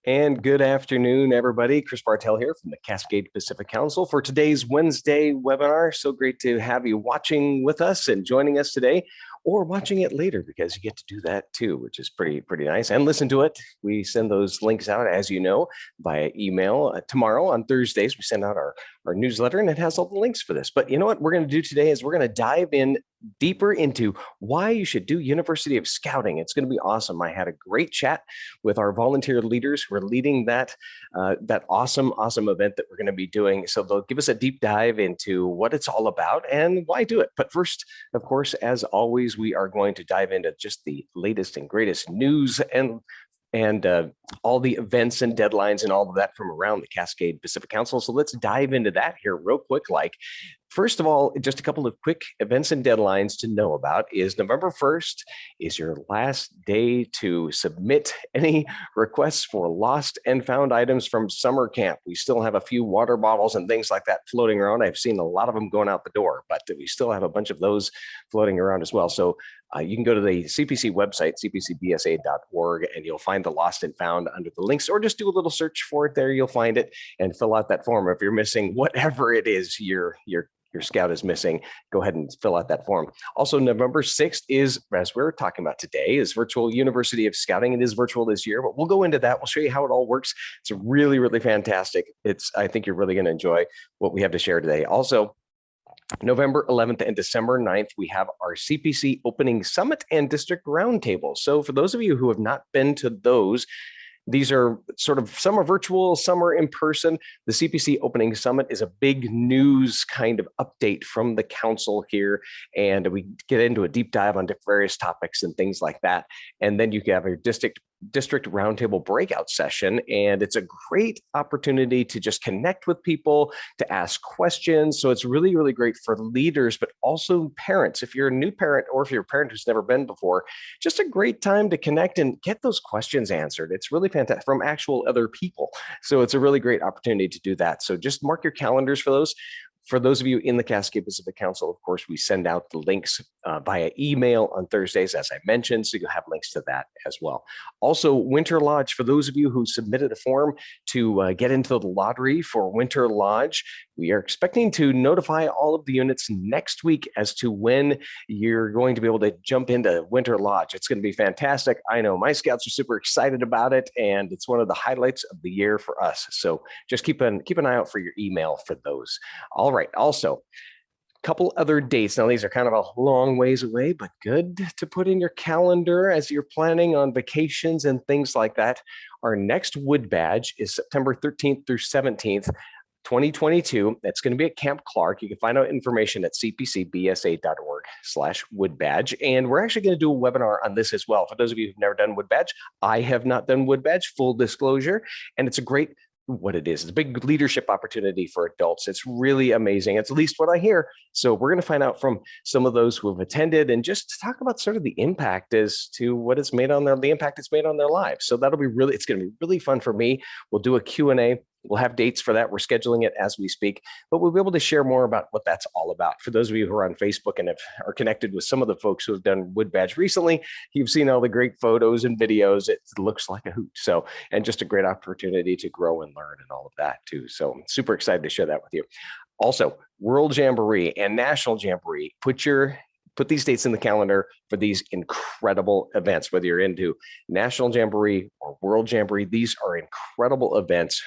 And good afternoon, everybody. Chris Bartell here from the Cascade Pacific Council for today's Wednesday webinar. So great to have you watching with us and joining us today, or watching it later because you get to do that too, which is pretty nice. And listen to it. We send those links out, as you know, via email. Tomorrow on Thursdays, we send out our newsletter, and it has all the links for this. But you know what we're going to do today is we're going to dive in deeper into why you should do University of Scouting. It's going to be awesome. I had a great chat with our volunteer leaders who are leading that awesome event that we're going to be doing. So they'll give us a deep dive into what it's all about and why do it. But first, of course, as always, we are going to dive into just the latest and greatest news and all the events and deadlines and all of that from around the Cascade Pacific Council. So let's dive into that here real quick. First of all, just a couple of quick events and deadlines to know about is November 1st is your last day to submit any requests for lost and found items from summer camp. We still have a few water bottles and things like that floating around. I've seen a lot of them going out the door, but we still have a bunch of those floating around as well. So you can go to the CPC website, cpcbsa.org, and you'll find the lost and found under the links, or just do a little search for it there. You'll find it and fill out that form. If you're missing whatever it is your scout is missing, go ahead and fill out that form. Also, November 6th is, as we're talking about today, is virtual University of Scouting. It is virtual this year, but we'll go into that. We'll show you how it all works. It's really fantastic. I think you're really going to enjoy what we have to share today. Also, November 11th and December 9th, we have our CPC Opening Summit and District Roundtable. So for those of you who have not been to those, these are some are virtual, some are in person. The CPC Opening Summit is a big news kind of update from the council here, and we get into a deep dive on various topics and things like that. And then you have your district roundtable breakout session, and it's a great opportunity to just connect with people, to ask questions. So it's really great for leaders, but also parents. If you're a new parent, or if you're a parent who's never been before, just a great time to connect and get those questions answered. It's really fantastic from actual other people. So it's a really great opportunity to do that. So just mark your calendars for those. For those of you in the Cascade Pacific Council, of course, we send out the links via email on Thursdays, as I mentioned, so you'll have links to that as well. Also, Winter Lodge, for those of you who submitted a form to get into the lottery for Winter Lodge, we are expecting to notify all of the units next week as to when you're going to be able to jump into Winter Lodge. It's going to be fantastic. I know my scouts are super excited about it, and it's one of the highlights of the year for us. So just keep an eye out for your email for those. All right. Also, a couple other dates. Now, these are kind of a long ways away, but good to put in your calendar as you're planning on vacations and things like that. Our next Wood Badge is September 13th through 17th. 2022. That's going to be at Camp Clark. You can find out information at cpcbsa.org/Wood Badge. And we're actually going to do a webinar on this as well. For those of you who've never done Wood Badge, I have not done Wood Badge, full disclosure. And it's a great it's a big leadership opportunity for adults. It's really amazing. It's at least what I hear. So we're going to find out from some of those who have attended and just talk about sort of the impact as to what it's made on the impact it's made on their lives. So that'll be it's going to be really fun for me. We'll do a Q&A. We'll have dates for that. We're scheduling it as we speak, but we'll be able to share more about what that's all about. For those of you who are on Facebook and are connected with some of the folks who have done Wood Badge recently, you've seen all the great photos and videos. It looks like a hoot. So, and just a great opportunity to grow and learn and all of that too. So I'm super excited to share that with you. Also, World Jamboree and National Jamboree. Put these dates in the calendar for these incredible events, whether you're into National Jamboree or World Jamboree. These are incredible events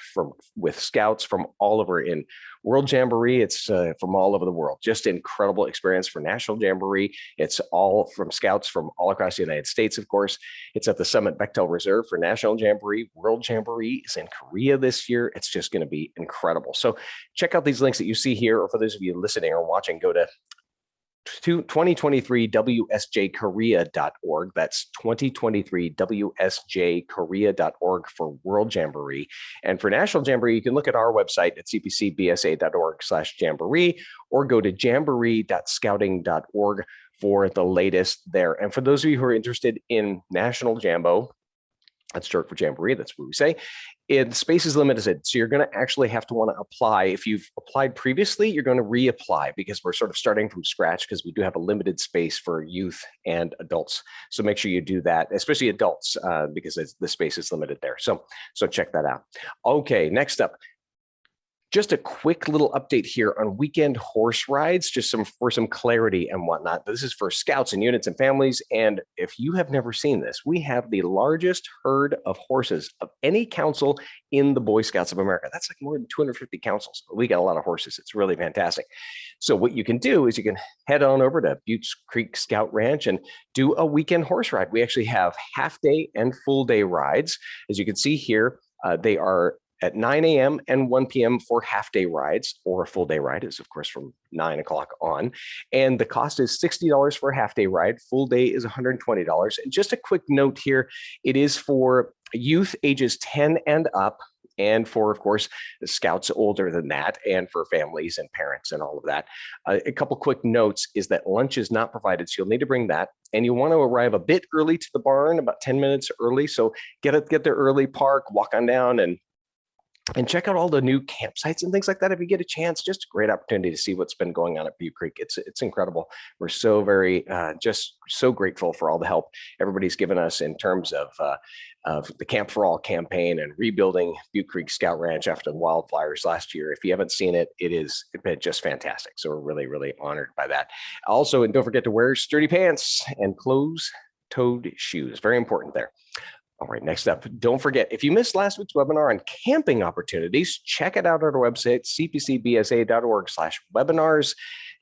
with scouts from all over. In World Jamboree, it's from all over the world. Just incredible experience. For National Jamboree, it's all from scouts from all across the United States, of course. It's at the Summit Bechtel Reserve for National Jamboree. World Jamboree is in Korea this year. It's just going to be incredible. So check out these links that you see here, or for those of you listening or watching, go to 2023wsjkorea.org. That's 2023wsjkorea.org for World Jamboree. And for National Jamboree, you can look at our website at cpcbsa.org/jamboree, or go to jamboree.scouting.org for the latest there. And for those of you who are interested in National Jambo, That's short for Jamboree. That's what we say. And space is limited. So you're going to actually have to want to apply. If you've applied previously, you're going to reapply because we're sort of starting from scratch because we do have a limited space for youth and adults. So make sure you do that, especially adults, because the space is limited there. So check that out. Okay, next up. Just a quick little update here on weekend horse rides, just for some clarity and whatnot. This is for scouts and units and families. And if you have never seen this, we have the largest herd of horses of any council in the Boy Scouts of America. That's like more than 250 councils. We got a lot of horses. It's really fantastic. So what you can do is you can head on over to Buttes Creek Scout Ranch and do a weekend horse ride. We actually have half day and full day rides. As you can see here, they are at 9 a.m. and 1 p.m. for half-day rides, or a full-day ride is, of course, from 9 o'clock on. And the cost is $60 for a half-day ride. Full day is $120. And just a quick note here, it is for youth ages 10 and up, and for, of course, scouts older than that, and for families and parents and all of that. A couple quick notes is that lunch is not provided, so you'll need to bring that. And you want to arrive a bit early to the barn, about 10 minutes early. So get there early, park, walk on down, and check out all the new campsites and things like that if you get a chance. Just a great opportunity to see what's been going on at Butte Creek. It's incredible. We're so very just so grateful for all the help everybody's given us in terms of the Camp for All campaign and rebuilding Butte Creek Scout Ranch after the wildfires last year. If you haven't seen it, it's been just fantastic. So we're really, really honored by that. Also, and don't forget to wear sturdy pants and closed-toed shoes. Very important there. All right, next up, don't forget, if you missed last week's webinar on camping opportunities, check it out at our website, cpcbsa.org/webinars.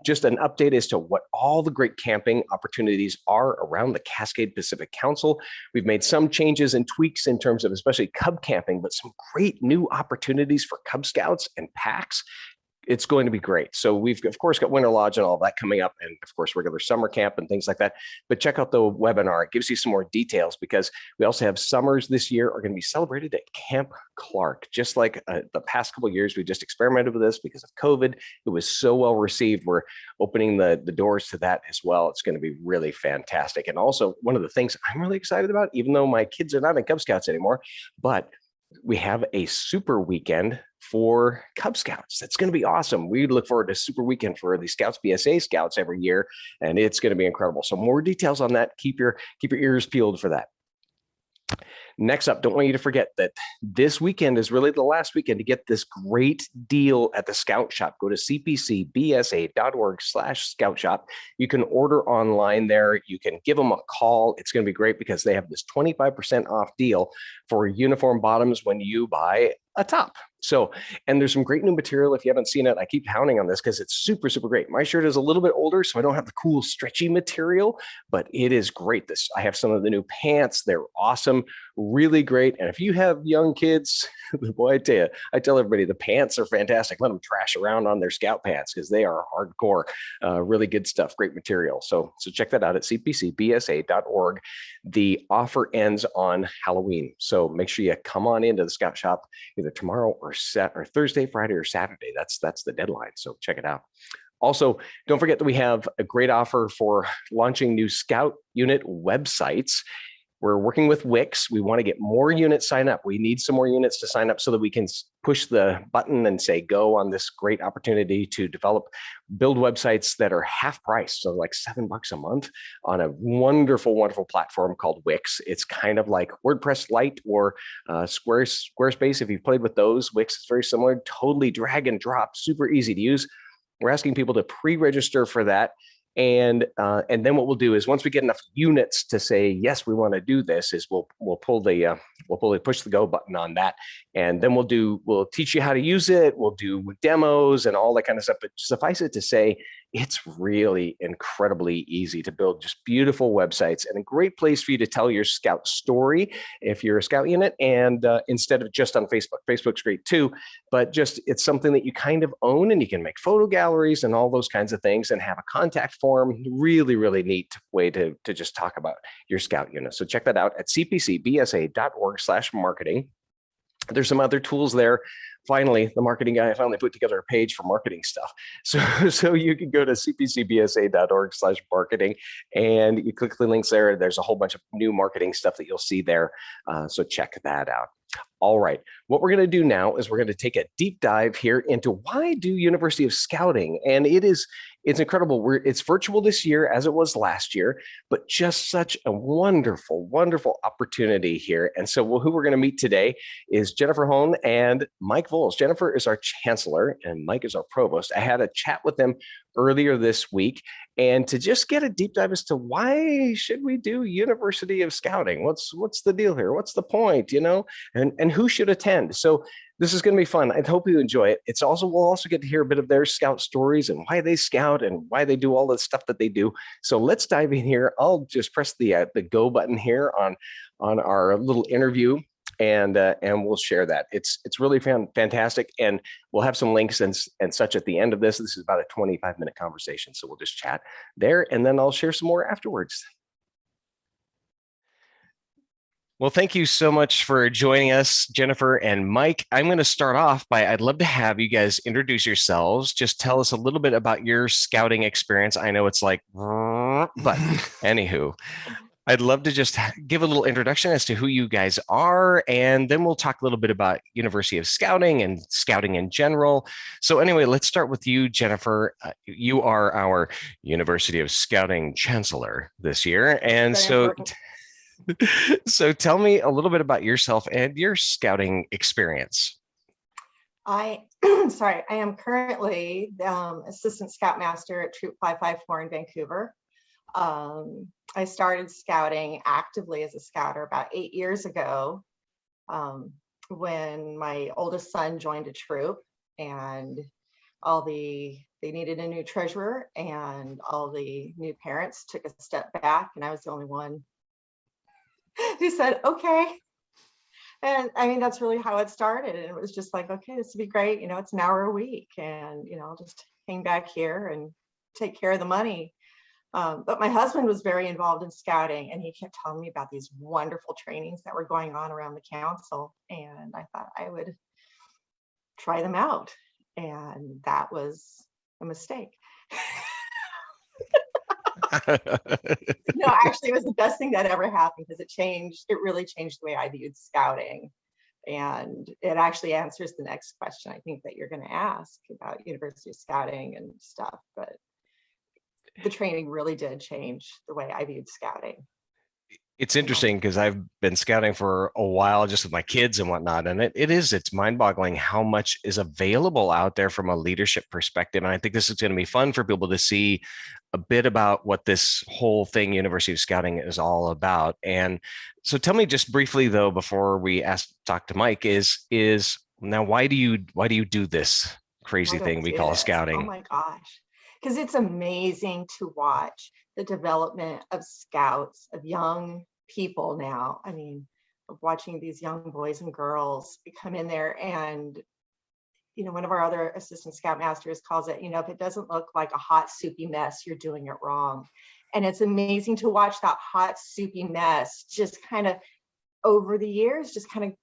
Just an update as to what all the great camping opportunities are around the Cascade Pacific Council. We've made some changes and tweaks in terms of especially Cub camping, but some great new opportunities for Cub Scouts and packs. It's going to be great. So we've, of course, got Winter Lodge and all that coming up, and of course, regular summer camp and things like that. But check out the webinar. It gives you some more details because we also have summers this year are going to be celebrated at Camp Clark. Just like the past couple of years, we just experimented with this because of COVID. It was so well received. We're opening the doors to that as well. It's going to be really fantastic. And also, one of the things I'm really excited about, even though my kids are not in Cub Scouts anymore, but we have a super weekend for Cub Scouts. That's going to be awesome. We look forward to super weekend for the Scouts BSA Scouts every year, and it's going to be incredible. So more details on that. Keep your ears peeled for that. Next up, don't want you to forget that this weekend is really the last weekend to get this great deal at the Scout Shop. Go to cpcbsa.org/Scout Shop. You can order online there. You can give them a call. It's going to be great because they have this 25% off deal for uniform bottoms when you buy a top. So, and there's some great new material. If you haven't seen it, I keep pounding on this because it's super, super great. My shirt is a little bit older, so I don't have the cool stretchy material, but it is great. I have some of the new pants. They're awesome, really great. And if you have young kids, boy, I tell everybody the pants are fantastic. Let them trash around on their Scout pants because they are hardcore, really good stuff, great material. So check that out at cpcbsa.org. The offer ends on Halloween. So make sure you come on into the Scout Shop either tomorrow or Thursday, Friday, or Saturday. That's the deadline. So check it out. Also, don't forget that we have a great offer for launching new Scout unit websites. We're working with Wix. We want to get more units sign up. We need some more units to sign up so that we can push the button and say go on this great opportunity to build websites that are half price. So like $7 a month on a wonderful, wonderful platform called Wix. It's kind of like WordPress Lite or Squarespace. If you've played with those, Wix is very similar, totally drag and drop, super easy to use. We're asking people to pre-register for that. And then what we'll do is once we get enough units to say, yes, we want to do this, is we'll push the go button on that. And then we'll teach you how to use it. We'll do demos and all that kind of stuff. But suffice it to say, it's really incredibly easy to build just beautiful websites and a great place for you to tell your Scout story if you're a Scout unit, and instead of just on Facebook. Facebook's great too, but just it's something that you kind of own, and you can make photo galleries and all those kinds of things and have a contact form. Really, really neat way to just talk about your Scout unit. So check that out at cpcbsa.org/marketing. There's some other tools there finally, the marketing guy, I finally put together a page for marketing stuff. So you can go to cpcbsa.org/marketing and you click the links there. There's a whole bunch of new marketing stuff that you'll see there. So check that out. All right, what we're going to do now is we're going to take a deep dive here into why do University of Scouting, and it's incredible. It's virtual this year as it was last year, but just such a wonderful, wonderful opportunity here. And so who we're going to meet today is Jennifer Hone and Mike Voles. Jennifer is our chancellor and Mike is our provost. I had a chat with them earlier this week, and to just get a deep dive as to why should we do University of Scouting? What's the deal here? What's the point, and who should attend? So this is going to be fun. I hope you enjoy it. We'll also get to hear a bit of their scout stories and why they scout and why they do all the stuff that they do. So let's dive in here. I'll just press the go button here on our little interview, and we'll share that. It's really fantastic, and we'll have some links and such at the end of this. This is about a 25-minute conversation, so we'll just chat there, and then I'll share some more afterwards. Well, thank you so much for joining us, Jennifer and Mike. I'm going to start off I'd love to have you guys introduce yourselves. Just tell us a little bit about your scouting experience. I know it's like, but anywho, I'd love to just give a little introduction as to who you guys are, and then we'll talk a little bit about University of Scouting and scouting in general. So anyway, let's start with you, Jennifer. You are our University of Scouting Chancellor this year. And so tell me a little bit about yourself and your scouting experience. I am currently the Assistant Scoutmaster at Troop 554 in Vancouver. I started scouting actively as a scouter about 8 years ago when my oldest son joined a troop, and they needed a new treasurer, and all the new parents took a step back, and I was the only one who said, okay. And I mean, that's really how it started. And it was just like, okay, this would be great. It's an hour a week, and, I'll just hang back here and take care of the money. But my husband was very involved in scouting, and he kept telling me about these wonderful trainings that were going on around the council. And I thought I would try them out. And that was a mistake. No, actually, it was the best thing that ever happened, because it really changed the way I viewed scouting. And it actually answers the next question I think that you're going to ask about University of Scouting and stuff. But the training really did change the way I viewed scouting. It's interesting because I've been scouting for a while, just with my kids and whatnot. And it's mind-boggling how much is available out there from a leadership perspective. And I think this is going to be fun for people to see a bit about what this whole thing, University of Scouting, is all about. And so tell me just briefly, though, before we talk to Mike, is now why do you do this crazy thing we call scouting? Oh my gosh. Because it's amazing to watch the development of scouts, of young people now. I mean, of watching these young boys and girls come in there, and one of our other assistant scoutmasters calls it, if it doesn't look like a hot soupy mess, you're doing it wrong. And it's amazing to watch that hot soupy mess just kind of over the years just kind of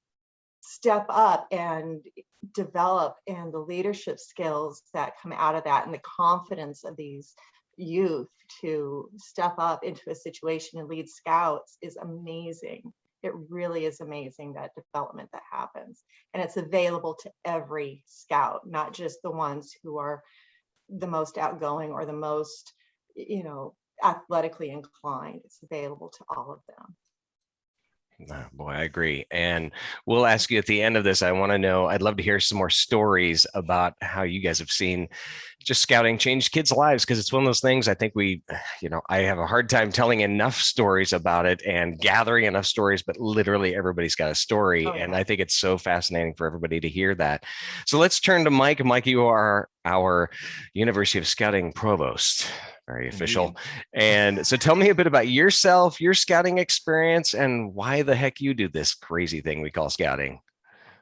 step up and develop, and the leadership skills that come out of that, and the confidence of these youth to step up into a situation and lead scouts is amazing. It really is amazing, that development that happens. And it's available to every scout, not just the ones who are the most outgoing or the most, athletically inclined. It's available to all of them. Oh, boy, I agree. And we'll ask you at the end of this. I'd love to hear some more stories about how you guys have seen just scouting change kids' lives, because it's one of those things I think I have a hard time telling enough stories about it and gathering enough stories, but literally everybody's got a story. Oh, yeah. And I think it's so fascinating for everybody to hear that. So let's turn to Mike. Mike, you are our University of Scouting Provost. Very official. And so tell me a bit about yourself, your scouting experience, and why the heck you do this crazy thing we call scouting.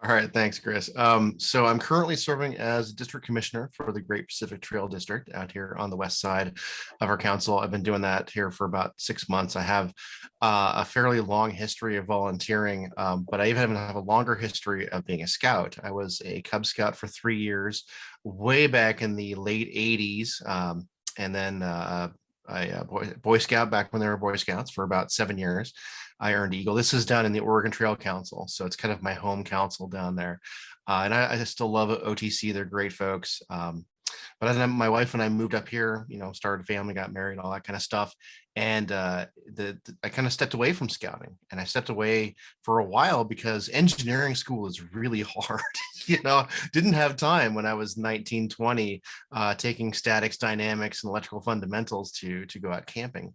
All right, thanks, Chris. So I'm currently serving as district commissioner for the Great Pacific Trail District out here on the west side of our council. I've been doing that here for about 6 months. I have a fairly long history of volunteering, but I even have a longer history of being a scout. I was a Cub Scout for 3 years, way back in the late 80s, and then Boy Scout back when they were Boy Scouts for about 7 years. I earned Eagle. This is done in the Oregon Trail Council, so it's kind of my home council down there. And I still love OTC. They're great folks. But then my wife and I moved up here, started a family, got married, all that kind of stuff. And I kind of stepped away from scouting, and I stepped away for a while because engineering school is really hard. Didn't have time when I was 19, 20, taking statics, dynamics, and electrical fundamentals to go out camping.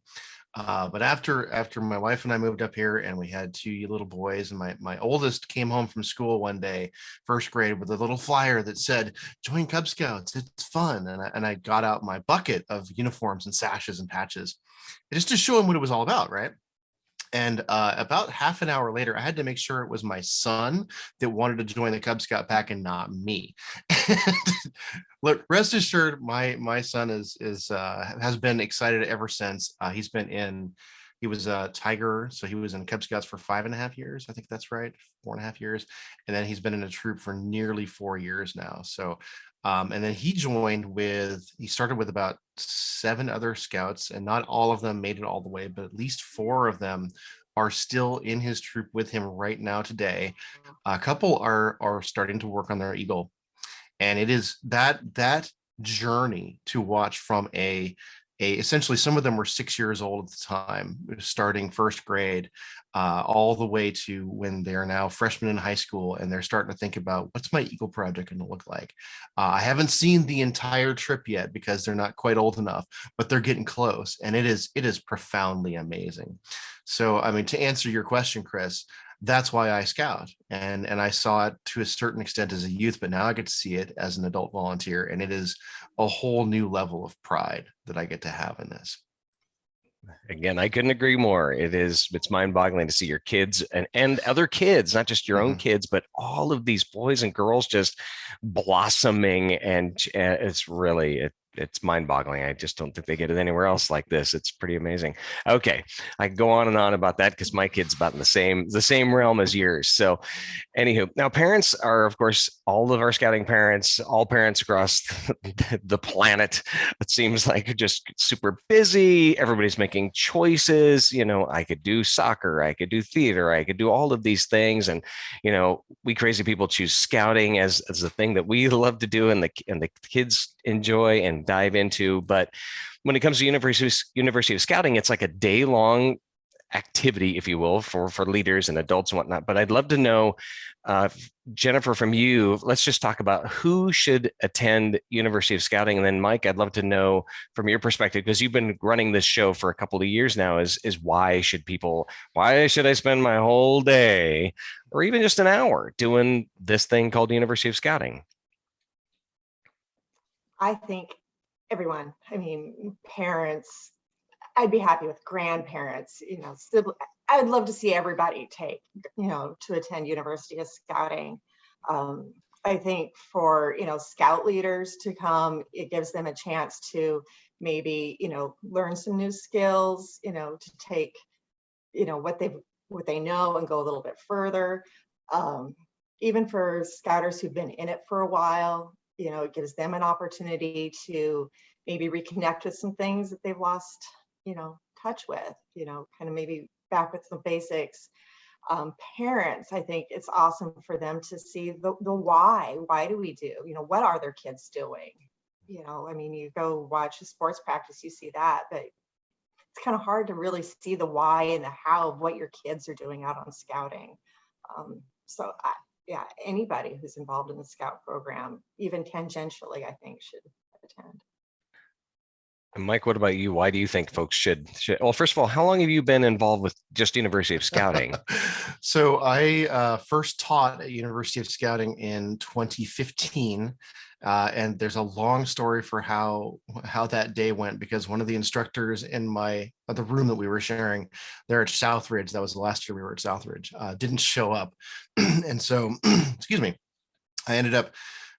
But after my wife and I moved up here, and we had two little boys, and my oldest came home from school one day, first grade, with a little flyer that said, "Join Cub Scouts, it's fun." And I got out my bucket of uniforms and sashes and patches, just to show him what it was all about, right? And about half an hour later, I had to make sure it was my son that wanted to join the Cub Scout pack and not me. Look, rest assured, my son has been excited ever since. He was a Tiger, so he was in Cub Scouts for 5.5 years. I think that's right, 4.5 years. And then he's been in a troop for nearly 4 years now. So, and then he started with about 7 other scouts, and not all of them made it all the way, but at least 4 of them are still in his troop with him right now today. A couple are starting to work on their Eagle. And it is that journey to watch from essentially, some of them were 6 years old at the time, starting first grade, all the way to when they're now freshmen in high school, and they're starting to think about, what's my Eagle project going to look like? I haven't seen the entire trip yet because they're not quite old enough, but they're getting close, and it is profoundly amazing. So, I mean, to answer your question, Chris, that's why I scout, and I saw it to a certain extent as a youth, but now I get to see it as an adult volunteer, and it is a whole new level of pride that I get to have in this. Again, I couldn't agree more. It's mind-boggling to see your kids and other kids, not just your own kids, but all of these boys and girls just blossoming, and it's mind-boggling. I just don't think they get it anywhere else like this. It's pretty amazing. Okay, I can go on and on about that because my kid's about in the same realm as yours. So, anywho, now parents are, of course, all of our scouting parents, all parents across the planet. It seems like just super busy. Everybody's making choices. I could do soccer, I could do theater, I could do all of these things, and we crazy people choose scouting as the thing that we love to do, and the kids enjoy and dive into. But when it comes to University of Scouting, it's like a day-long activity, if you will, for leaders and adults and whatnot. But I'd love to know, Jennifer, from you, let's just talk about who should attend University of Scouting. And then Mike, I'd love to know from your perspective, because you've been running this show for a couple of years now, is why should I spend my whole day or even just an hour doing this thing called University of Scouting? I think everyone, parents, I'd be happy with grandparents, I'd love to see everybody to attend University of Scouting. I think for, scout leaders to come, it gives them a chance to maybe, learn some new skills, to take, what they know and go a little bit further. Even for scouters who've been in it for a while, it gives them an opportunity to maybe reconnect with some things that they've lost, touch with, kind of maybe back with some basics. Parents, I think it's awesome for them to see the why. Why do we do? What are their kids doing? You go watch a sports practice, you see that, but it's kind of hard to really see the why and the how of what your kids are doing out on scouting. Yeah, anybody who's involved in the scout program, even tangentially, I think should attend. And Mike, what about you? Why do you think folks should? Well, first of all, how long have you been involved with just University of Scouting? So I first taught at University of Scouting in 2015. And there's a long story for how that day went, because one of the instructors in the room that we were sharing there at Southridge, that was the last year we were at Southridge, didn't show up. And so, excuse me, I ended up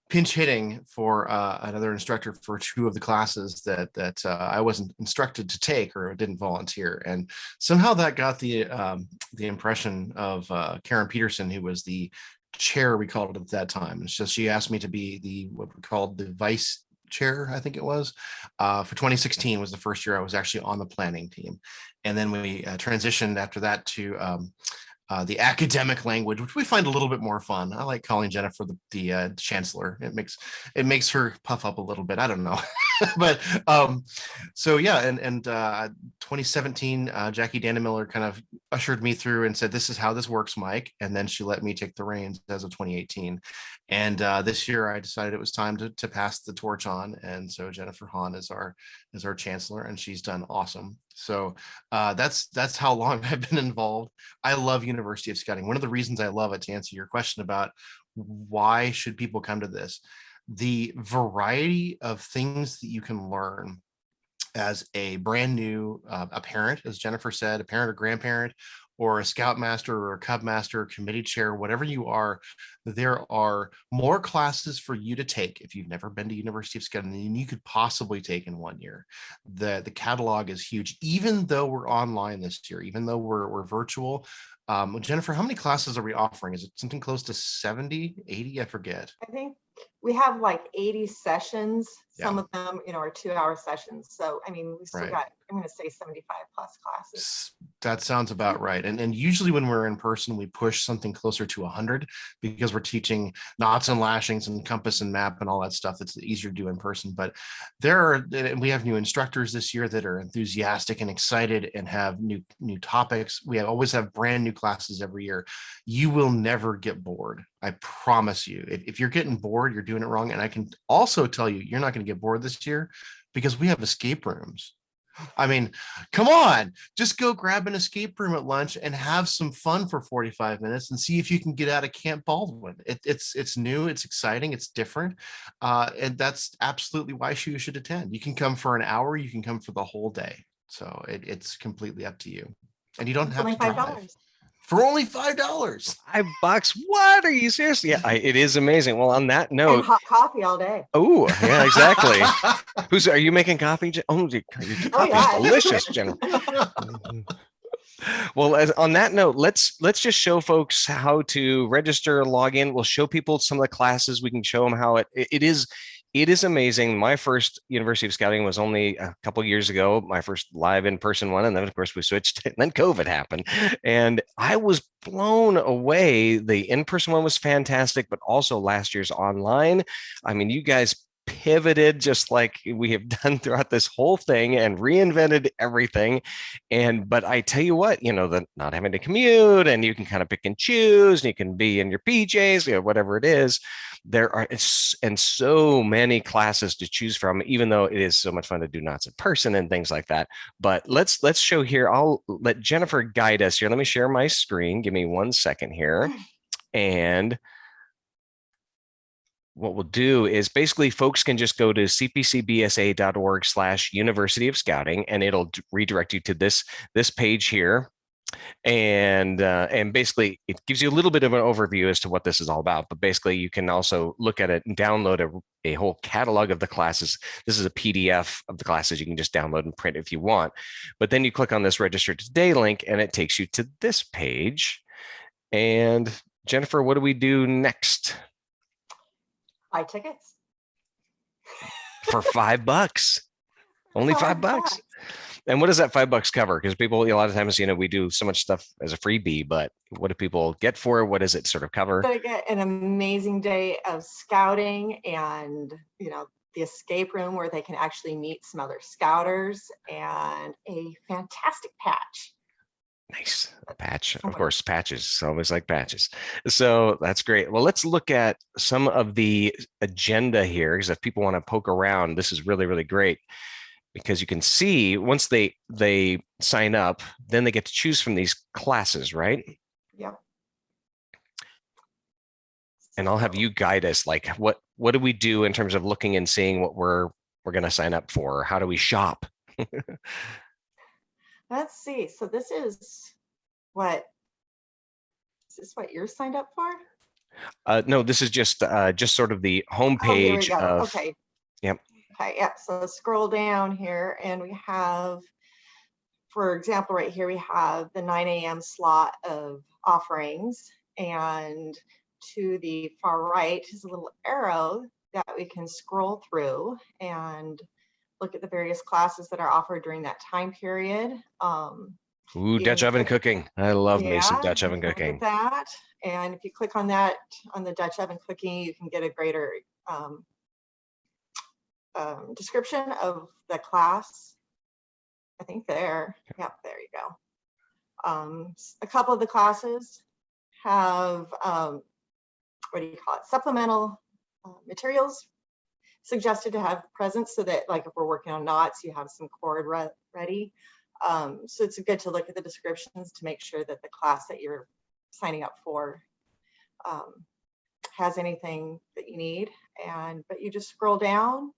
pinch hitting for another instructor for two of the classes that I wasn't instructed to take or didn't volunteer. And somehow that got the impression of Karen Peterson, who was the chair, we called it at that time. And so she asked me to be what we called the vice chair, I think it was. For 2016 was the first year I was actually on the planning team. And then we transitioned after that to the academic language, which we find a little bit more fun. I like calling Jennifer the chancellor. It makes her puff up a little bit. I don't know. But so yeah, and 2017, Jackie Dannemiller kind of ushered me through and said, "This is how this works, Mike." And then she let me take the reins as of 2018. And this year, I decided it was time to pass the torch on. And so Jennifer Hahn is our chancellor, and she's done awesome. So that's how long I've been involved. I love University of Scouting. One of the reasons I love it, to answer your question about why should people come to this, the variety of things that you can learn as a brand new a parent, as Jennifer said, a parent or grandparent, or a scoutmaster or a cub master, committee chair, whatever you are, there are more classes for you to take if you've never been to University of Scouting than you could possibly take in 1 year. The catalog is huge, even though we're online this year, even though we're virtual. Jennifer, how many classes are we offering? Is it something close to 70, 80? I forget. I think we have like 80 sessions. Some Yeah. of them, are 2-hour sessions. So, I mean, we still Right. got, I'm going to say 75 plus classes. That sounds about right. And usually when we're in person, we push something closer to 100, because we're teaching knots and lashings and compass and map and all that stuff that's easier to do in person. But we have new instructors this year that are enthusiastic and excited and have new topics. We always have brand new classes every year. You will never get bored. I promise you. If you're getting bored, you're doing it wrong. And I can also tell you, you're not going to get bored this year, because we have escape rooms. I mean, come on, just go grab an escape room at lunch and have some fun for 45 minutes and see if you can get out of Camp Baldwin. It's new, it's exciting, it's different. And that's absolutely why you should attend. You can come for an hour, you can come for the whole day. So it's completely up to you. And you don't It's have only to drive. $5. For only $5. $5? What? Are you serious? Yeah, it is amazing. Well, on that And note, hot coffee all day. oh yeah, exactly. Are you making coffee? Oh, your coffee's yeah. delicious, Jennifer. Well, on that note, let's just show folks how to register, log in. We'll show people some of the classes. We can show them how it is amazing. My first University of Scouting was only a couple years ago, my first live in-person one. And then of course we switched and then COVID happened. And I was blown away. The in-person one was fantastic, but also last year's online. I mean, you guys pivoted just like we have done throughout this whole thing and reinvented everything. But I tell you what, the not having to commute, and you can kind of pick and choose, and you can be in your PJs, whatever it is. There are so many classes to choose from, even though it is so much fun to do knots in person and things like that. But let's show here. I'll let Jennifer guide us here. Let me share my screen. Give me 1 second here. And what we'll do is basically folks can just go to cpcbsa.org/University of Scouting, and it'll redirect you to this page here. And basically it gives you a little bit of an overview as to what this is all about. But basically you can also look at it and download a whole catalog of the classes. This is a PDF of the classes you can just download and print if you want. But then you click on this register today link and it takes you to this page. And Jennifer, what do we do next? Buy tickets. For $5. Only $5. And what does that $5 cover? Because people, a lot of times, we do so much stuff as a freebie, but what do people get for it? What does it sort of cover? They get an amazing day of scouting and, the escape room where they can actually meet some other scouters, and a fantastic patch. Nice. A patch. Of course, patches. Always like patches. So that's great. Well, let's look at some of the agenda here, because if people want to poke around, this is really, really great. because you can see once they sign up, then they get to choose from these classes, right? Yep. And I'll have you guide us, like what do we do in terms of looking and seeing what we're going to sign up for? How do we shop? Let's see. So this is what you're signed up for? No, this is just sort of the Oh, here we homepage go. of. Okay. Yep. Okay. Yep. So scroll down here, and we have, for example, right here we have the 9 a.m. slot of offerings, and to the far right is a little arrow that we can scroll through and look at the various classes that are offered during that time period. Ooh, You Dutch can oven click, cooking. I love me some yeah, Dutch oven look at cooking. that. And if you click on that, on the Dutch oven cooking, you can get a greater description of the class. I think there, yep, there you go. A couple of the classes have, what do you call it, supplemental materials suggested to have present, so that like if we're working on knots, you have some cord ready. So it's good to look at the descriptions to make sure that the class that you're signing up for has anything that you need. But you just scroll down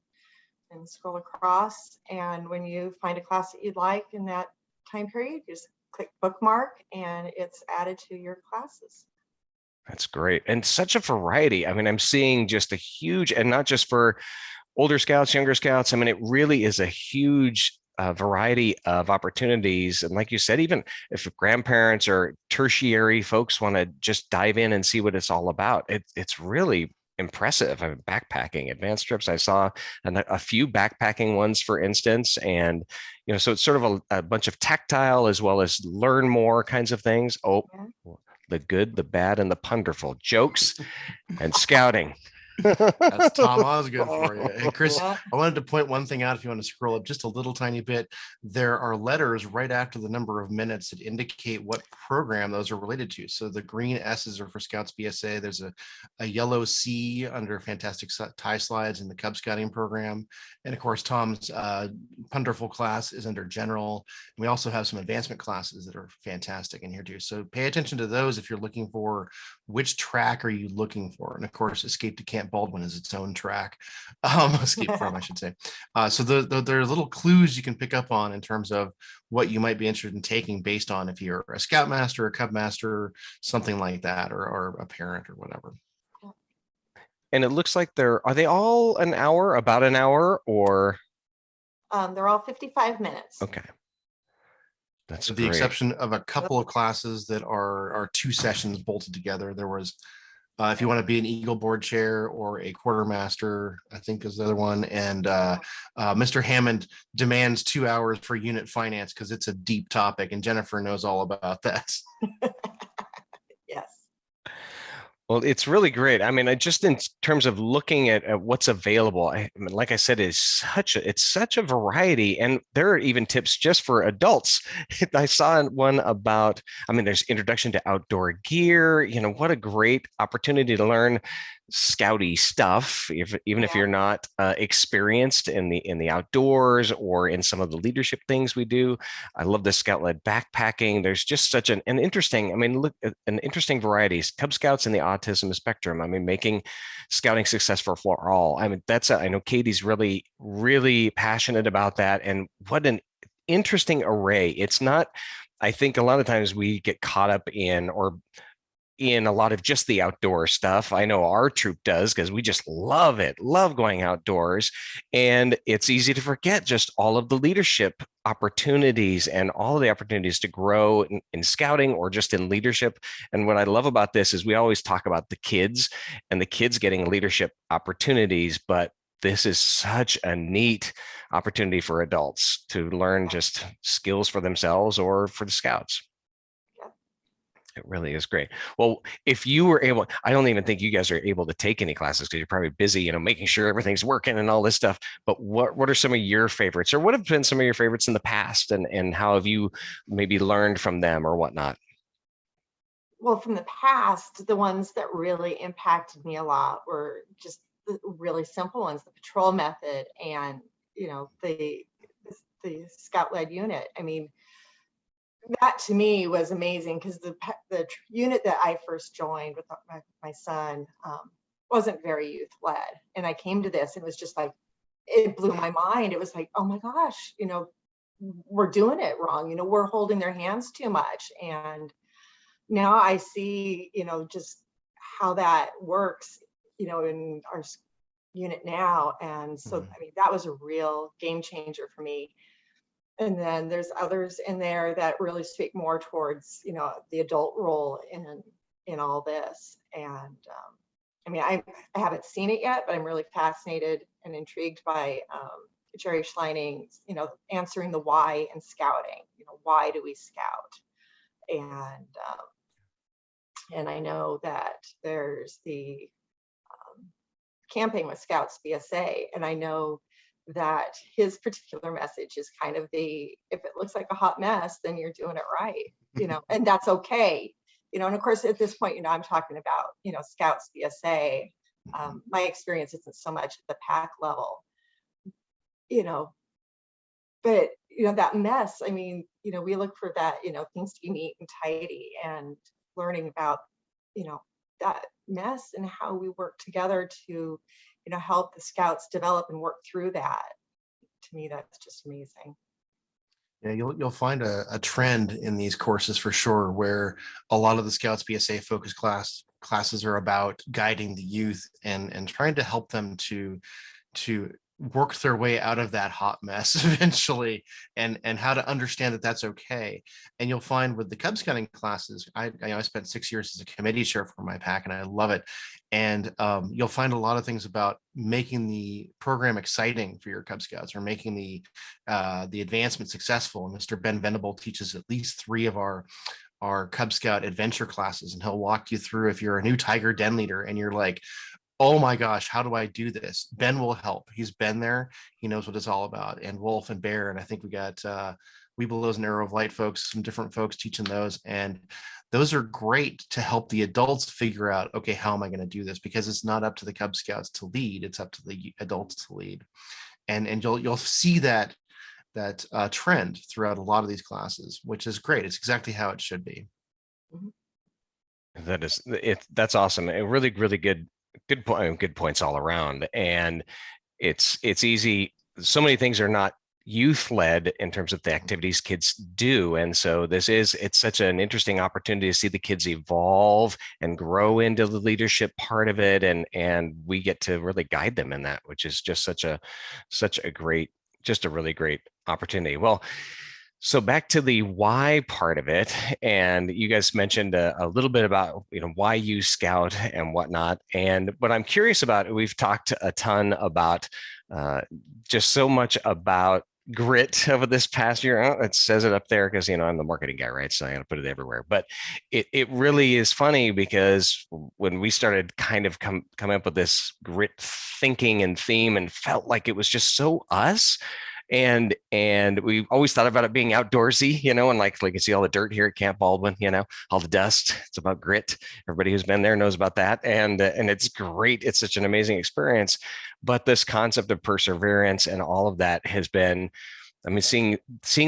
and scroll across, and when you find a class that you'd like in that time period, you just click bookmark and it's added to your classes. That's great. And such a variety. I mean, I'm seeing just a huge, and not just for older scouts, younger scouts. I mean, it really is a huge variety of opportunities. And like you said, even if grandparents or tertiary folks want to just dive in and see what it's all about, it's really impressive. I mean, backpacking, advanced trips. I saw a few backpacking ones, for instance, and so it's sort of a bunch of tactile as well as learn more kinds of things. Oh, Yeah. the good, the bad, and the ponderful, jokes and scouting. That's Tom Osgood for you. Hey, Chris, Yeah. I wanted to point one thing out. If you want to scroll up just a little tiny bit, there are letters right after the number of minutes that indicate what program those are related to. So the green S's are for Scouts BSA. There's a yellow C under Fantastic Tie Slides in the Cub Scouting program. And of course, Tom's Ponderful class is under General. And we also have some advancement classes that are fantastic in here too. So pay attention to those if you're looking for which track are you looking for. And of course, Escape to Camp Baldwin is its own track. Escape from, I should say. So there are little clues you can pick up on in terms of what you might be interested in taking based on if you're a Scoutmaster, a Cub Master, something like that, or a parent or whatever. And it looks like are they all an hour, about an hour, or? They're all 55 minutes. Okay. That's With the great. exception of a couple of classes that are 2 sessions bolted together. There was, if you want to be an Eagle Board Chair or a Quartermaster, I think is the other one. And Mr. Hammond demands 2 hours for unit finance because it's a deep topic, and Jennifer knows all about that. Yes. Well, it's really great. I mean, just in terms of looking at what's available, I mean, like I said, it's such a variety, and there are even tips just for adults. I saw one about, I mean, there's introduction to outdoor gear. What a great opportunity to learn scouty stuff, even if you're not experienced in the outdoors or in some of the leadership things we do. I love the scout-led backpacking. There's just such an interesting, I mean, look, an interesting varieties. Cub Scouts and the autism spectrum. I mean, making scouting successful for all. I mean, I know Katie's really, really passionate about that. And what an interesting array. It's not, I think a lot of times we get caught up in a lot of just the outdoor stuff. I know our troop does because we just love it, love going outdoors. And it's easy to forget just all of the leadership opportunities and all of the opportunities to grow in scouting or just in leadership. And what I love about this is we always talk about the kids and the kids getting leadership opportunities, but this is such a neat opportunity for adults to learn just skills for themselves or for the scouts. It really is great. Well, if you were able, I don't even think you guys are able to take any classes because you're probably busy, making sure everything's working and all this stuff. But what are some of your favorites, or what have been some of your favorites in the past, and how have you maybe learned from them or whatnot? Well, from the past, the ones that really impacted me a lot were just the really simple ones, the patrol method and, the the Scout-led unit. I mean, that to me was amazing, because the unit that I first joined with my son wasn't very youth led, and I came to this and it was just like, it blew my mind. It was like, oh my gosh, we're doing it wrong. We're holding their hands too much. And now I see, just how that works, in our unit now. And so, I mean, that was a real game changer for me. And then there's others in there that really speak more towards, the adult role in all this. And I mean, I haven't seen it yet, but I'm really fascinated and intrigued by Jerry Schleining's, answering the why in scouting. Why do we scout? And I know that there's the Camping with Scouts BSA, and I know that his particular message is kind of if it looks like a hot mess, then you're doing it right, and that's okay. And of course, at this point, I'm talking about, Scouts BSA. My experience isn't so much at the pack level, but, that mess, I mean, we look for that, things to be neat and tidy, and learning about, that mess and how we work together to, help the Scouts develop and work through that. To me, that's just amazing. Yeah, you'll find a trend in these courses for sure, where a lot of the Scouts BSA focus classes are about guiding the youth and trying to help them to work their way out of that hot mess eventually, and how to understand that that's okay. And you'll find with the Cub Scouting classes, I spent 6 years as a committee chair for my pack, and I love it. And you'll find a lot of things about making the program exciting for your Cub Scouts, or making the advancement successful. And Mr. Ben Venable teaches at least 3 of our Cub Scout adventure classes, and he'll walk you through, if you're a new Tiger Den leader and you're like, oh my gosh, how do I do this? Ben will help. He's been there. He knows what it's all about. And Wolf and Bear. And I think we got Weebelow's and Arrow of Light folks, some different folks teaching those. And those are great to help the adults figure out, okay, how am I going to do this? Because it's not up to the Cub Scouts to lead. It's up to the adults to lead. And you'll see that trend throughout a lot of these classes, which is great. It's exactly how it should be. That's awesome. A really, really good point. Good points all around. And it's easy. So many things are not youth led in terms of the activities kids do. And so it's such an interesting opportunity to see the kids evolve and grow into the leadership part of it. And we get to really guide them in that, which is just such a really great opportunity. Well, so back to the why part of it, and you guys mentioned a little bit about why you scout and whatnot. And what I'm curious about, we've talked a ton about just so much about grit over this past year. It says it up there because I'm the marketing guy, right? So I got to put it everywhere. But it really is funny, because when we started kind of coming up with this grit thinking and theme, and felt like it was just so us. And we always thought about it being outdoorsy, and like you see all the dirt here at Camp Baldwin, all the dust. It's about grit. Everybody who's been there knows about that. And it's great. It's such an amazing experience. But this concept of perseverance and all of that has been, seeing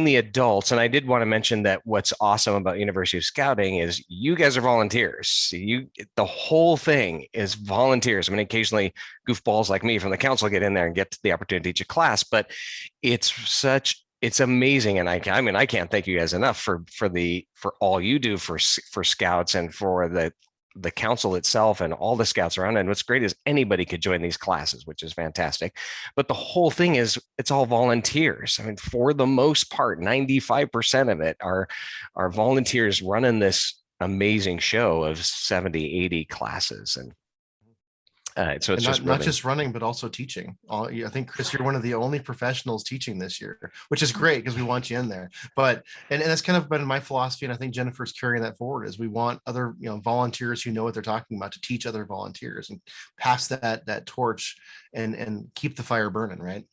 the adults. And I did want to mention that what's awesome about University of Scouting is you guys are volunteers. The whole thing is volunteers. Occasionally goofballs like me from the council get in there and get the opportunity to teach a class, but it's amazing. And I can't thank you guys enough for all you do for Scouts, and for the council itself and all the Scouts around. And what's great is anybody could join these classes, which is fantastic. But the whole thing is, it's all volunteers. For the most part, 95% of it are volunteers running this amazing show of 70, 80 classes. And so it's not just running, but also teaching. I think, Chris, you're one of the only professionals teaching this year, which is great because we want you in there. But and that's kind of been my philosophy, and I think Jennifer's carrying that forward. Is we want other volunteers who know what they're talking about to teach other volunteers and pass that torch and keep the fire burning, right?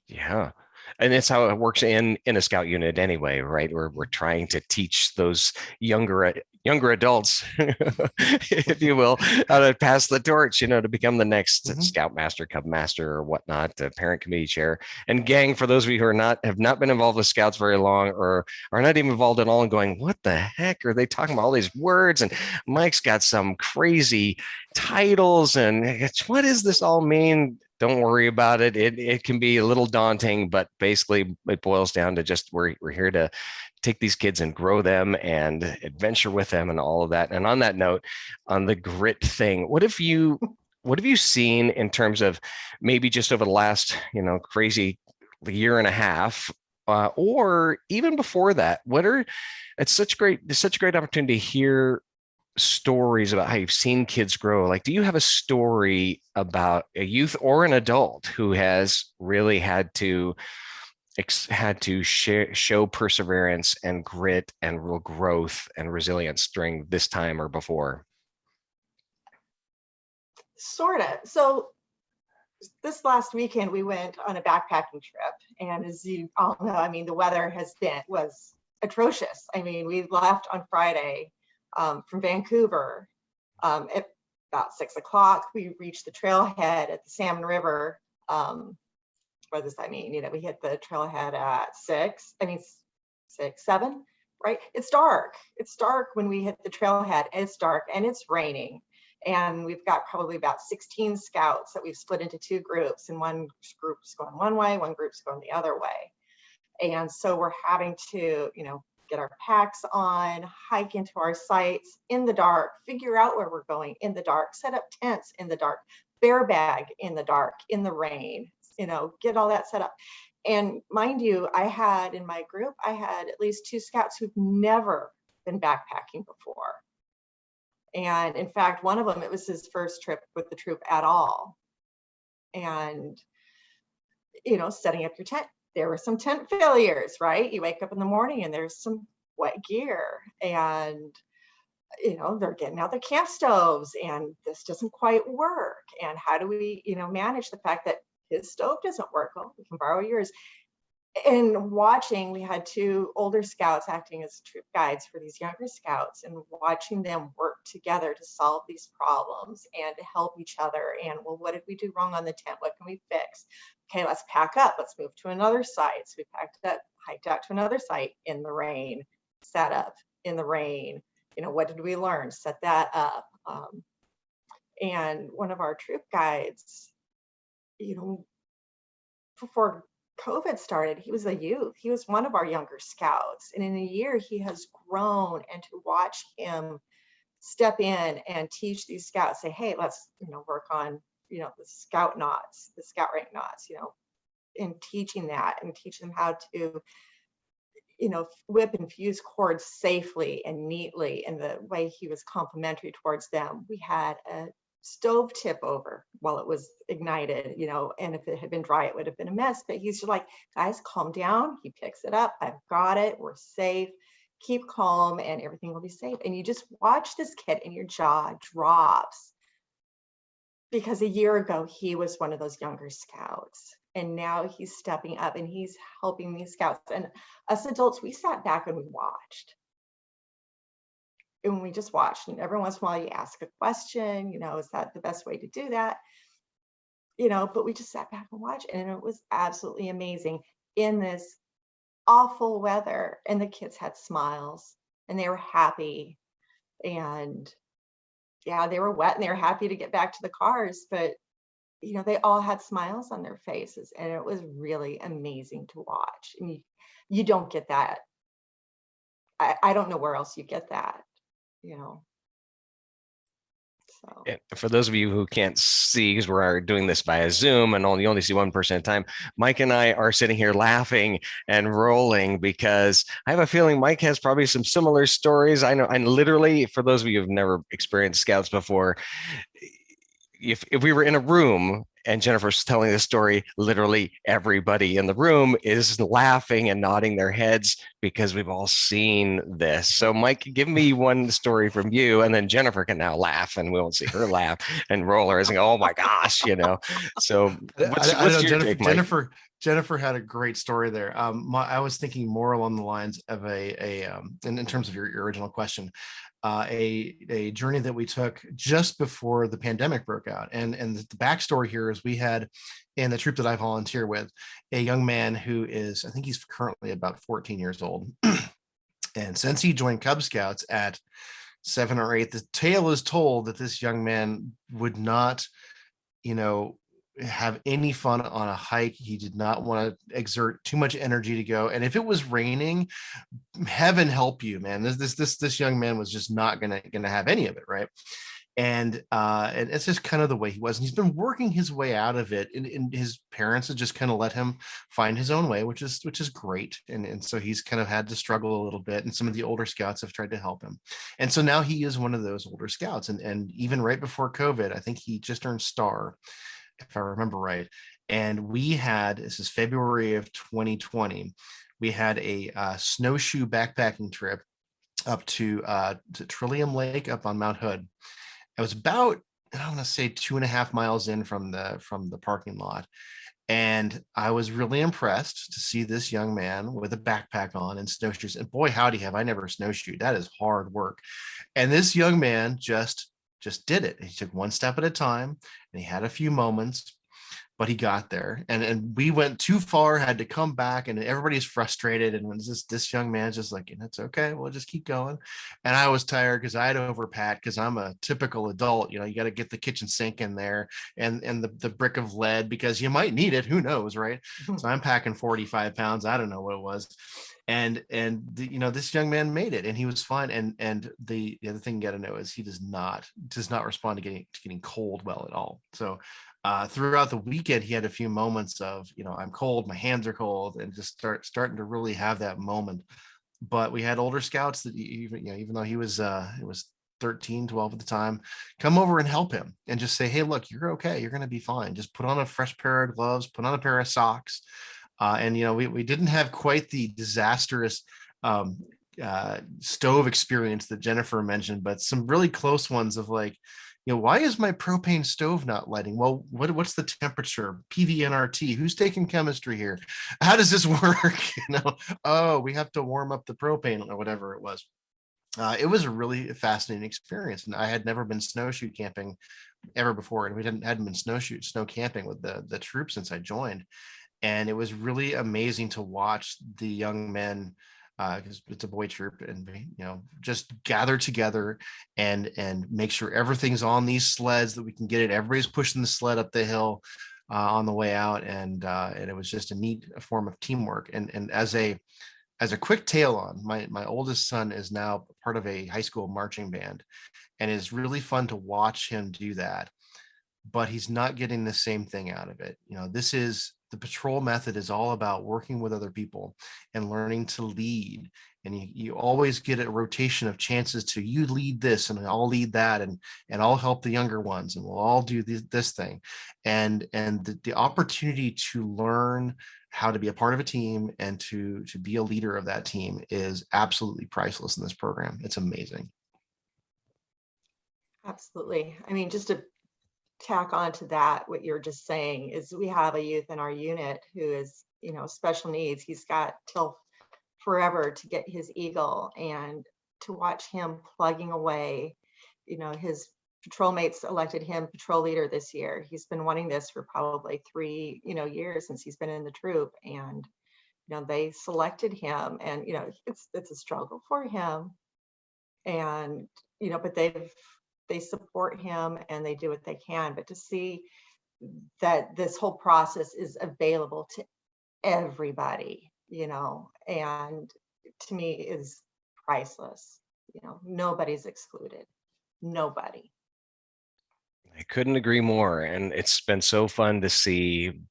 Yeah. And it's how it works in a Scout unit anyway, right? We're trying to teach those younger younger adults, if you will, to pass the torch, to become the next Scoutmaster, Cub Master, or whatnot, parent committee chair. And gang, for those of you who have not been involved with Scouts very long, or are not even involved at all, and going, what the heck are they talking about? All these words, and Mike's got some crazy titles, and what does this all mean? Don't worry about it. It can be a little daunting, but basically it boils down to just we're here to take these kids and grow them and adventure with them and all of that. And on that note, on the grit thing, what have you seen in terms of maybe just over the last, crazy year and a half, or even before that? It's such a great opportunity to hear stories about how you've seen kids grow. Like, do you have a story about a youth or an adult who has really had to show perseverance and grit and real growth and resilience during this time or before? Sort of. So this last weekend we went on a backpacking trip, and as you all know, I mean, the weather was atrocious. I mean, we left on Friday from Vancouver at about 6 o'clock. We reached the trailhead at the Salmon River. What does that mean? We hit the trailhead at 6, 7, right? It's dark. It's dark when we hit the trailhead. It's dark and it's raining. And we've got probably about 16 scouts that we've split into 2 groups, and one group's going one way, one group's going the other way. And so we're having to, get our packs on, hike into our sites in the dark, figure out where we're going in the dark, set up tents in the dark, bear bag in the dark, in the rain, get all that set up. And mind you, in my group, I had at least 2 scouts who've never been backpacking before. And in fact, one of them, it was his first trip with the troop at all. And, setting up your tent, there were some tent failures, right? You wake up in the morning and there's some wet gear, and, they're getting out their camp stoves and this doesn't quite work. And how do we, manage the fact that his stove doesn't work? Well, we can borrow yours. And watching, we had 2 older scouts acting as troop guides for these younger scouts, and watching them work together to solve these problems and to help each other. And, well, what did we do wrong on the tent? What can we fix? Okay, let's pack up. Let's move to another site. So we packed up, hiked out to another site in the rain, sat up in the rain. What did we learn? Set that up. And one of our troop guides, before COVID started, he was a youth. He was one of our younger scouts. And in a year, he has grown. And to watch him step in and teach these scouts, say, hey, let's, work on, the scout knots, the scout rank knots, and teaching that, and teach them how to, whip and fuse cords safely and neatly. And the way he was complimentary towards them. We had a stove tip over while it was ignited, and if it had been dry, it would have been a mess. But he's just like, guys, calm down. He picks it up. I've got it. We're safe. Keep calm and everything will be safe. And you just watch this kid and your jaw drops, because a year ago, he was one of those younger scouts. And now he's stepping up and he's helping these scouts. And us adults, we sat back and we watched. And we just watched, and every once in a while you ask a question, is that the best way to do that? But we just sat back and watched, and it was absolutely amazing in this awful weather. And the kids had smiles and they were happy, and yeah, they were wet and they were happy to get back to the cars, but they all had smiles on their faces, and it was really amazing to watch. And you don't get that. I don't know where else you get that. So. And for those of you who can't see, because we're doing this via Zoom and you only see one person at a time, Mike and I are sitting here laughing and rolling, because I have a feeling Mike has probably some similar stories. I know, and literally, for those of you who've never experienced Scouts before, if we were in a room and Jennifer's telling the story, literally everybody in the room is laughing and nodding their heads, because we've all seen this. So Mike, give me one story from you, and then Jennifer can now laugh and we won't see her laugh and roll her eyes and go, oh my gosh, So what's your take, Mike? Jennifer had a great story there. I was thinking more along the lines of in terms of your original question, a journey that we took just before the pandemic broke out. And the backstory here is we had in the troop that I volunteer with a young man who is, I think he's currently about 14 years old. And since he joined Cub Scouts at 7 or 8, the tale is told that this young man would not, you know, have any fun on a hike. He did not want to exert too much energy to go. And if it was raining, heaven help you, man. This young man was just not gonna have any of it, right? And it's just kind of the way he was. And he's been working his way out of it. And his parents have just kind of let him find his own way, which is great. And so he's kind of had to struggle a little bit. And some of the older scouts have tried to help him. And so now he is one of those older scouts. And even right before COVID, I think he just earned star, if I remember right. And we had, this is February of 2020, we had a snowshoe backpacking trip up to Trillium Lake up on Mount Hood. It was about, I want to say 2.5 miles in from the parking lot. And I was really impressed to see this young man with a backpack on and snowshoes. And boy, howdy, have I never snowshoed. That is hard work. And this young man just did it. He took one step at a time, and he had a few moments, but he got there. And we went too far, had to come back, and everybody's frustrated. And when this young man's just like, it's okay, we'll just keep going. And I was tired because I had overpacked, because I'm a typical adult. You got to get the kitchen sink in there and the brick of lead, because you might need it, who knows, right? So I'm packing 45 pounds. I don't know what it was. And this young man made it, and he was fine. And the other thing you got to know is he does not respond to getting cold well at all. So throughout the weekend, he had a few moments of, I'm cold, my hands are cold, and just starting to really have that moment. But we had older scouts that even though he was it was 13, 12 at the time, come over and help him and just say, hey, look, you're okay, you're going to be fine. Just put on a fresh pair of gloves, put on a pair of socks. And we didn't have quite the disastrous stove experience that Jennifer mentioned, but some really close ones of like, why is my propane stove not lighting? Well, what's the temperature? PVNRT, who's taking chemistry here? How does this work? Oh, we have to warm up the propane or whatever it was. It was a really fascinating experience. And I had never been snowshoe camping ever before. And we hadn't been snow camping with the troop since I joined. And it was really amazing to watch the young men, because it's a boy troop, and just gather together and make sure everything's on these sleds, that we can get it. Everybody's pushing the sled up the hill on the way out, and it was just a neat form of teamwork. And as a quick tail on, my oldest son is now part of a high school marching band, and it's really fun to watch him do that. But he's not getting the same thing out of it. The patrol method is all about working with other people and learning to lead. And you always get a rotation of chances to, you lead this and I'll lead that, and I'll help the younger ones, and we'll all do this thing. And the opportunity to learn how to be a part of a team and to be a leader of that team is absolutely priceless in this program. It's amazing. Absolutely. I mean, just to tack on to that, what you're just saying is, we have a youth in our unit who is, special needs. He's got till forever to get his Eagle, and to watch him plugging away. His patrol mates elected him patrol leader this year. He's been wanting this for probably 3 years since he's been in the troop, and they selected him, and it's a struggle for him, and but they support him and they do what they can. But to see that this whole process is available to everybody, and to me is priceless. Nobody's excluded. Nobody. I couldn't agree more. And it's been so fun to see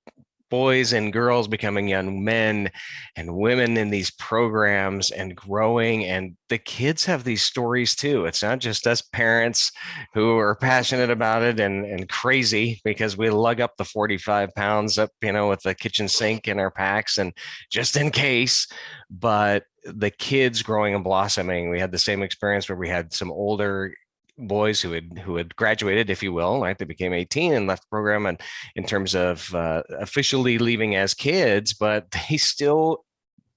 boys and girls becoming young men and women in these programs and growing. And the kids have these stories too. It's not just us parents who are passionate about it and crazy because we lug up the 45 pounds up, with the kitchen sink in our packs and just in case. But the kids growing and blossoming, we had the same experience where we had some older boys who had graduated, if you will, right? They became 18 and left the program, and in terms of officially leaving as kids, but they still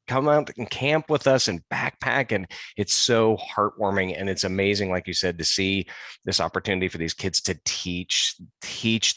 come out and camp with us and backpack. And it's so heartwarming. And it's amazing, like you said, to see this opportunity for these kids to teach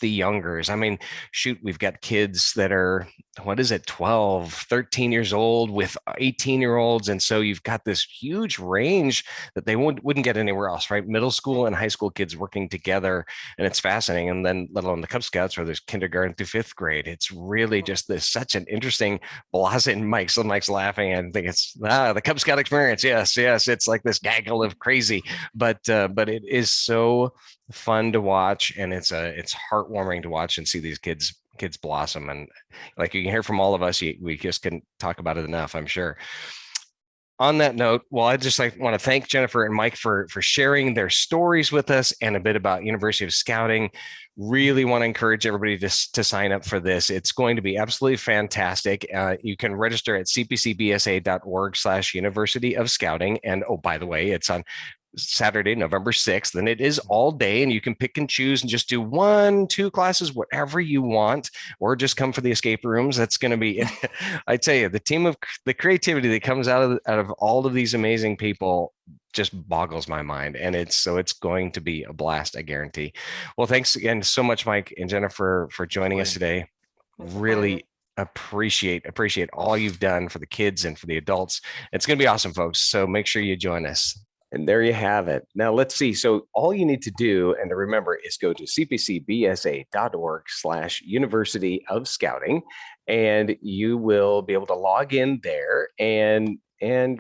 the youngers. I mean, shoot, we've got kids that are, what is it, 12, 13 years old with 18-year-olds. And so you've got this huge range that they wouldn't get anywhere else, right? Middle school and high school kids working together. And it's fascinating. And then let alone the Cub Scouts, where there's kindergarten through fifth grade. It's really just such an interesting blossom. Mike's laughing and think it's the Cub Scout experience. Yes, it's like this gaggle of crazy, but it is so fun to watch, and it's heartwarming to watch and see these kids blossom. And like you can hear from all of us, we just couldn't talk about it enough, I'm sure. On that note, well, I just want to thank Jennifer and Mike for sharing their stories with us and a bit about University of Scouting. Really want to encourage everybody to sign up for this. It's going to be absolutely fantastic. You can register at cpcbsa.org/University of Scouting. And oh, by the way, it's on Saturday, November 6th, and it is all day, and you can pick and choose and just do 1-2 classes, whatever you want, or just come for the escape rooms. That's going to be, I tell you, the creativity that comes out of all of these amazing people just boggles my mind. And it's going to be a blast, I guarantee. Well, thanks again so much, Mike and Jennifer, for joining us today. Really appreciate all you've done for the kids and for the adults. It's going to be awesome, folks. So make sure you join us. And there you have it. Now let's see. So all you need to do and to remember is go to cpcbsa.org/University of Scouting, and you will be able to log in there and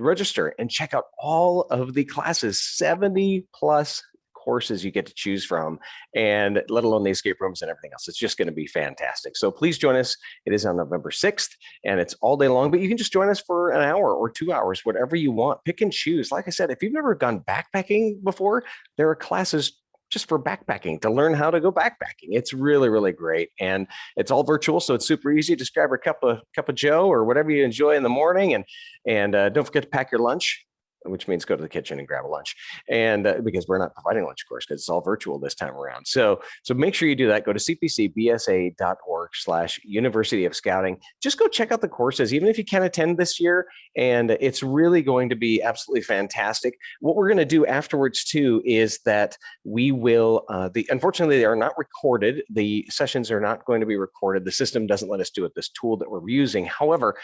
register and check out all of the classes, 70 plus courses you get to choose from, and let alone the escape rooms and everything else. It's just going to be fantastic. So please join us. It is on November 6th, and it's all day long, but you can just join us for an hour or 2 hours, whatever you want. Pick and choose. Like I said, if you've never gone backpacking before, there are classes just for backpacking to learn how to go backpacking. It's really, really great. And it's all virtual, so it's super easy. Just grab a cup of Joe or whatever you enjoy in the morning, and don't forget to pack your lunch, which means go to the kitchen and grab a lunch. And because we're not providing lunch, of course, because it's all virtual this time around. So make sure you do that. Go to cpcbsa.org/University of Scouting. Just go check out the courses, even if you can't attend this year. And it's really going to be absolutely fantastic. What we're going to do afterwards too is that we will, unfortunately, they are not recorded. The sessions are not going to be recorded. The system doesn't let us do it, this tool that we're using. However,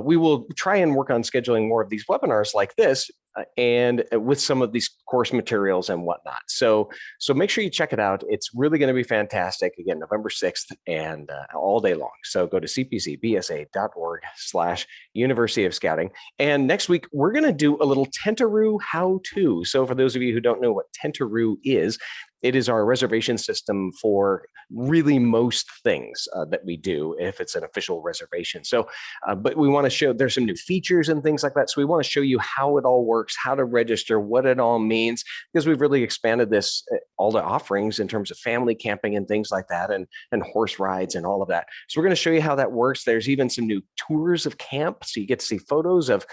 we will try and work on scheduling more of these webinars like this, and with some of these course materials and whatnot. So make sure you check it out. It's really going to be fantastic. Again, November 6th and all day long. So go to cpcbsa.org/University of Scouting. And next week, we're going to do a little Tentaroo how-to. So for those of you who don't know what Tentaroo is, it is our reservation system for really most things that we do if it's an official reservation. So, but we want to show there's some new features and things like that. So we want to show you how it all works, how to register, what it all means, because we've really expanded this, all the offerings in terms of family camping and things like that, and horse rides and all of that. So we're going to show you how that works. There's even some new tours of camp. So you get to see photos of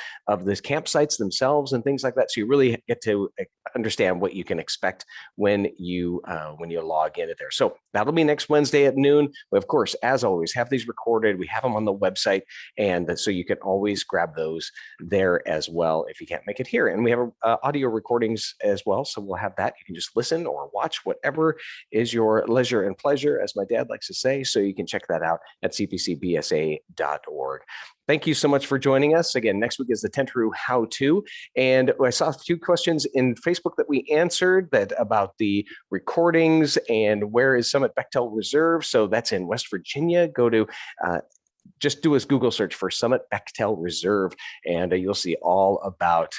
these campsites themselves and things like that. So you really get to understand what you can expect when you log into there. So that'll be next Wednesday at noon. We, of course, as always, have these recorded. We have them on the website, and so you can always grab those there as well if you can't make it here. And we have audio recordings as well, so we'll have that. You can just listen or watch, whatever is your leisure and pleasure, as my dad likes to say. So you can check that out at cpcbsa.org. Thank you so much for joining us. Again, next week is the Tentaroo how-to. And I saw a few questions in Facebook that we answered about the recordings and where is Summit Bechtel Reserve. So that's in West Virginia. Go to just do a Google search for Summit Bechtel Reserve, and you'll see all about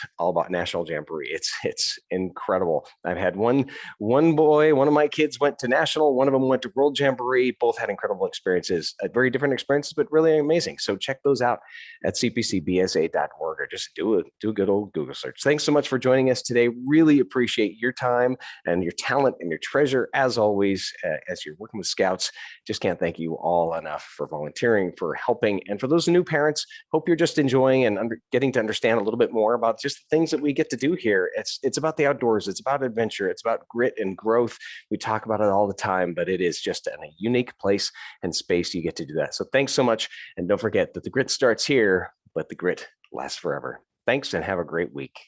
National Jamboree. It's incredible. I've had one of my kids went to National, one of them went to World Jamboree. Both had incredible experiences, very different experiences, but really amazing. So check those out at cpcbsa.org, or just do a good old Google search. Thanks so much for joining us today. Really appreciate your time and your talent and your treasure, as always, as you're working with Scouts. Just can't thank you all enough for volunteering, for helping. And for those new parents, hope you're just enjoying and getting to understand a little bit more about just the things that we get to do here. It's about the outdoors. It's about adventure. It's about grit and growth. We talk about it all the time, but it is just a unique place and space you get to do that. So thanks so much. And don't forget that the grit starts here, but the grit lasts forever. Thanks and have a great week.